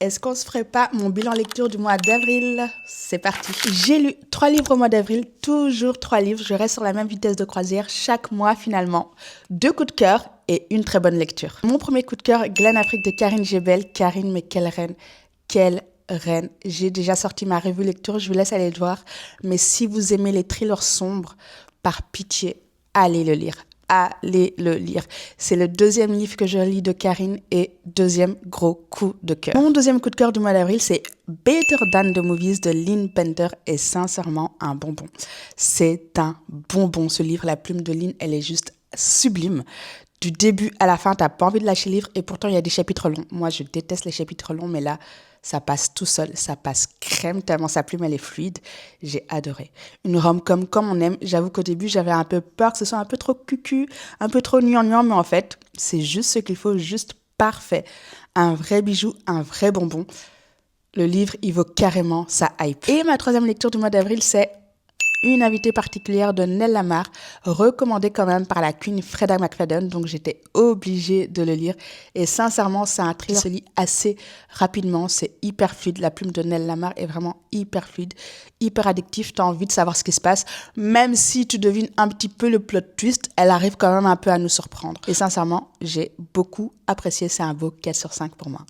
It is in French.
est-ce qu'on se ferait pas mon bilan lecture du mois d'avril? C'est parti. J'ai lu 3 livres au mois d'avril, toujours 3 livres. Je reste sur la même vitesse de croisière chaque mois finalement. 2 coups de cœur et une très bonne lecture. Mon premier coup de cœur, Glen Afrique de Karine Jebel. Karine, mais quelle reine! Quelle reine! J'ai déjà sorti ma revue lecture, je vous laisse aller le voir. Mais si vous aimez les thrillers sombres, par pitié, allez le lire. Allez le lire. C'est le 2e livre que je lis de Karine et 2e gros coup de cœur. Mon 2e coup de cœur du mois d'avril, c'est Better Than the Movies de Lynn Penter et sincèrement un bonbon. C'est un bonbon ce livre. La plume de Lynn, elle est juste sublime. Du début à la fin, t'as pas envie de lâcher le livre et pourtant il y a des chapitres longs. Moi, je déteste les chapitres longs, mais là, ça passe tout seul, ça passe crème tellement sa plume elle est fluide. J'ai adoré. Une rom-com comme on aime. J'avoue qu'au début, j'avais un peu peur que ce soit un peu trop cucu, un peu trop gnangnan, mais en fait, c'est juste ce qu'il faut, juste parfait. Un vrai bijou, un vrai bonbon. Le livre, il vaut carrément sa hype. Et ma 3e lecture du mois d'avril, c'est Une invitée particulière de Nell Lamar, recommandée quand même par la queen Freda McFadden, donc j'étais obligée de le lire. Et sincèrement, c'est un thriller qui se lit assez rapidement, c'est hyper fluide. La plume de Nell Lamar est vraiment hyper fluide, hyper addictif. Tu as envie de savoir ce qui se passe, même si tu devines un petit peu le plot twist, elle arrive quand même un peu à nous surprendre. Et sincèrement, j'ai beaucoup apprécié, c'est un beau 4 sur 5 pour moi.